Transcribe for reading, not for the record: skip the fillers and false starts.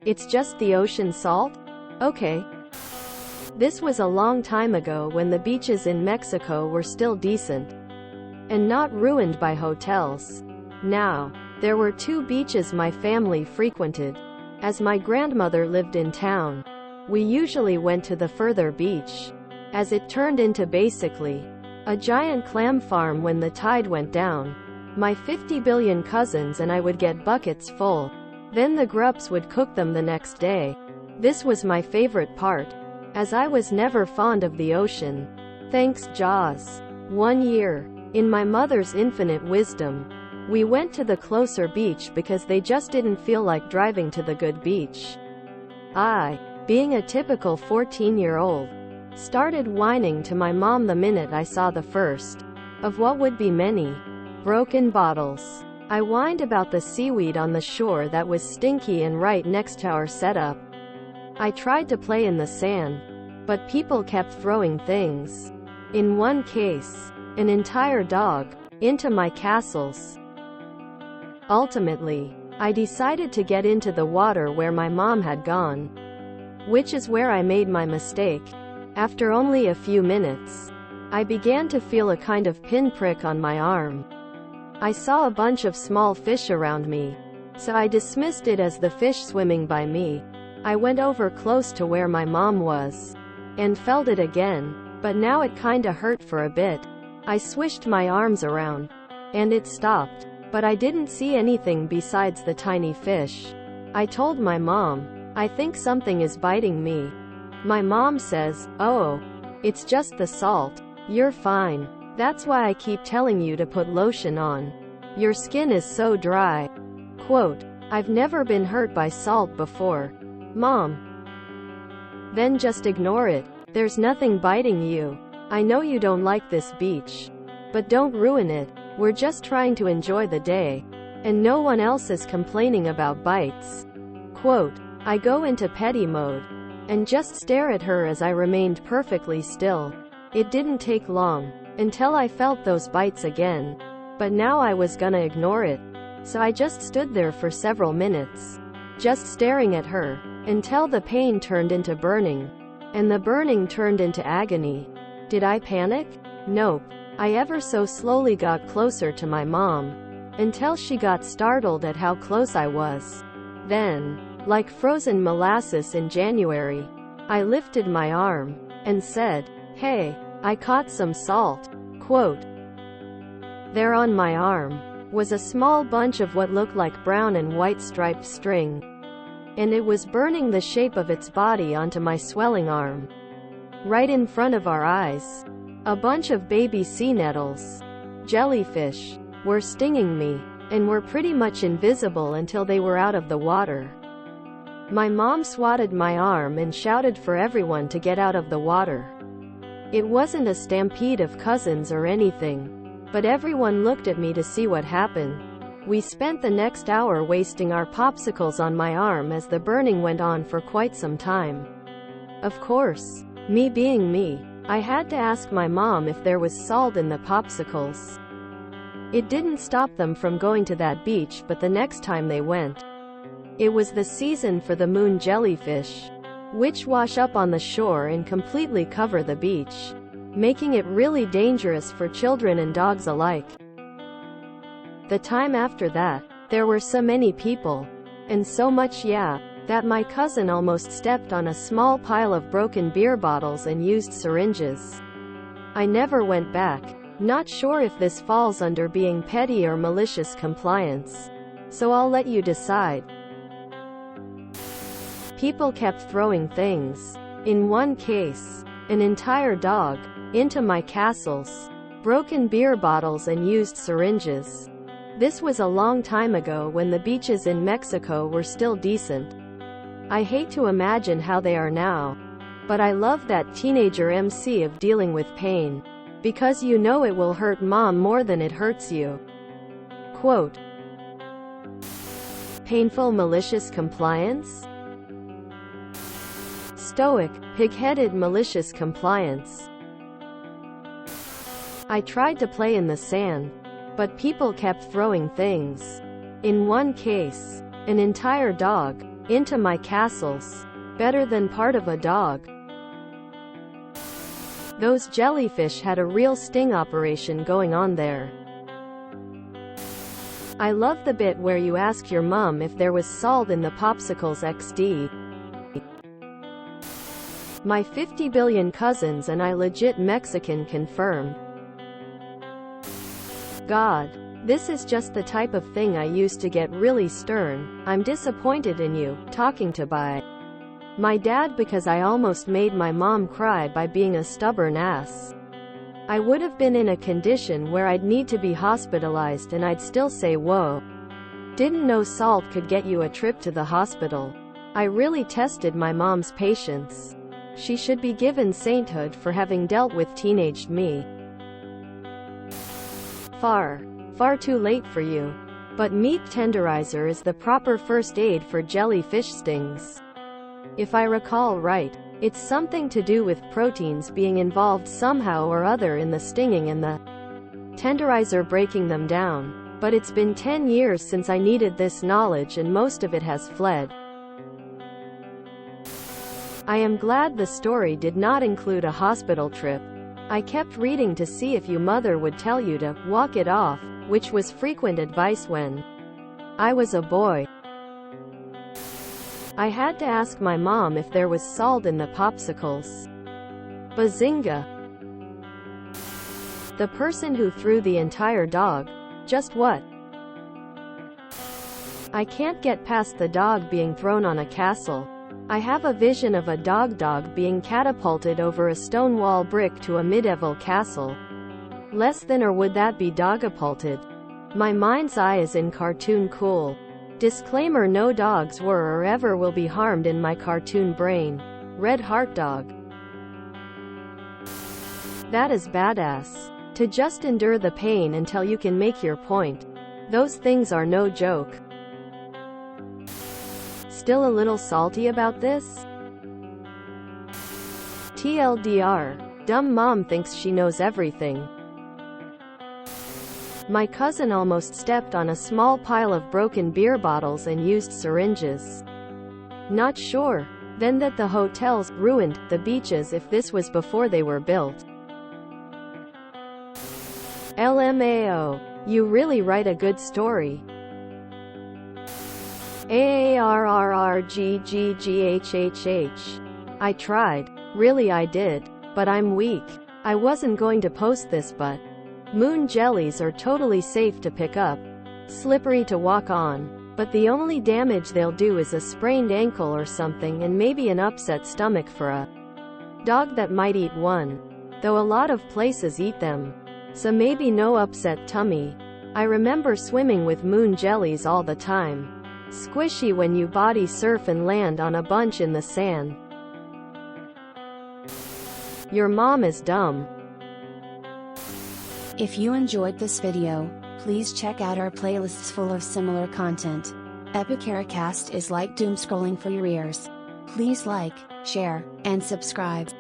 It's just the ocean salt? Okay. This was a long time ago when the beaches in Mexico were still decent and not ruined by hotels. Now, there were two beaches my family frequented. As my grandmother lived in town, we usually went to the further beach, as it turned into basically a giant clam farm when the tide went down. My 50 billion cousins and I would get buckets full. Then the Grups would cook them the next day. This was my favorite part, as I was never fond of the ocean. Thanks Jaws. One year, in my mother's infinite wisdom, we went to the closer beach because they just didn't feel like driving to the good beach. I, being a typical 14-year-old, started whining to my mom the minute I saw the first of what would be many broken bottles. I whined about the seaweed on the shore that was stinky and right next to our setup. I tried to play in the sand, but people kept throwing things. In one case, an entire dog, into my castles. Ultimately, I decided to get into the water where my mom had gone, which is where I made my mistake. After only a few minutes, I began to feel a kind of pinprick on my arm. I saw a bunch of small fish around me, so I dismissed it as the fish swimming by me. I went over close to where my mom was, and felt it again, but now it kinda hurt for a bit. I swished my arms around, and it stopped, but I didn't see anything besides the tiny fish. I told my mom, I think something is biting me. My mom says, oh, it's just the salt. You're fine. That's why I keep telling you to put lotion on. Your skin is so dry. Quote, I've never been hurt by salt before. Mom. Then just ignore it. There's nothing biting you. I know you don't like this beach, but don't ruin it. We're just trying to enjoy the day, and no one else is complaining about bites. Quote, I go into petty mode and just stare at her as I remained perfectly still. It didn't take long until I felt those bites again, but now I was gonna ignore it. So I just stood there for several minutes, just staring at her, until the pain turned into burning, and the burning turned into agony. Did I panic? Nope. I ever so slowly got closer to my mom, until she got startled at how close I was. Then, like frozen molasses in January, I lifted my arm, and said, hey, I caught some salt. Quote. There on my arm was a small bunch of what looked like brown and white striped string, and it was burning the shape of its body onto my swelling arm. Right in front of our eyes, a bunch of baby sea nettles, jellyfish, were stinging me, and were pretty much invisible until they were out of the water. My mom swatted my arm and shouted for everyone to get out of the water. It wasn't a stampede of cousins or anything, but everyone looked at me to see what happened. We spent the next hour wasting our popsicles on my arm as the burning went on for quite some time. Of course, me being me, I had to ask my mom if there was salt in the popsicles. It didn't stop them from going to that beach, but the next time they went, it was the season for the moon jellyfish, which wash up on the shore and completely cover the beach, making it really dangerous for children and dogs alike. The time after that, there were so many people, and so much that my cousin almost stepped on a small pile of broken beer bottles and used syringes. I never went back. Not sure if this falls under being petty or malicious compliance, so I'll let you decide. People kept throwing things. In one case, an entire dog, into my castles, broken beer bottles and used syringes. This was a long time ago when the beaches in Mexico were still decent. I hate to imagine how they are now, but I love that teenager MC of dealing with pain, because you know it will hurt mom more than it hurts you. Quote. Painful malicious compliance? Stoic, pig-headed malicious compliance. I tried to play in the sand, but people kept throwing things. In one case, an entire dog, into my castles. Better than part of a dog. Those jellyfish had a real sting operation going on there. I love the bit where you ask your mom if there was salt in the popsicles XD. My 50 billion cousins and I legit Mexican confirmed. God. This is just the type of thing I used to get really stern. I'm disappointed in you, talking to my dad because I almost made my mom cry by being a stubborn ass. I would have been in a condition where I'd need to be hospitalized and I'd still say whoa. Didn't know salt could get you a trip to the hospital. I really tested my mom's patience. She should be given sainthood for having dealt with teenaged me. Far too late for you. But meat tenderizer is the proper first aid for jellyfish stings. If I recall right, it's something to do with proteins being involved somehow or other in the stinging and the tenderizer breaking them down. But it's been 10 years since I needed this knowledge and most of it has fled. I am glad the story did not include a hospital trip. I kept reading to see if your mother would tell you to walk it off, which was frequent advice when I was a boy. I had to ask my mom if there was salt in the popsicles. Bazinga! The person who threw the entire dog. Just what? I can't get past the dog being thrown on a castle. I have a vision of a dog being catapulted over a stone wall brick to a medieval castle. Less than, or would that be dogapulted? My mind's eye is in cartoon cool. Disclaimer: no dogs were or ever will be harmed in my cartoon brain. Red Heart Dog. That is badass. To just endure the pain until you can make your point. Those things are no joke. Still a little salty about this? TLDR. Dumb mom thinks she knows everything. My cousin almost stepped on a small pile of broken beer bottles and used syringes. Not sure. Then that the hotels ruined the beaches if this was before they were built. LMAO. You really write a good story. AARRRGGGHHH. I tried. Really I did. But I'm weak. I wasn't going to post this, but moon jellies are totally safe to pick up. Slippery to walk on. But the only damage they'll do is a sprained ankle or something, and maybe an upset stomach for a dog that might eat one. Though a lot of places eat them. So maybe no upset tummy. I remember swimming with moon jellies all the time. Squishy when you body surf and land on a bunch in the sand. Your mom is dumb. If you enjoyed this video, please check out our playlists full of similar content. Epicaricast is like doom scrolling for your ears. Please like, share, and subscribe.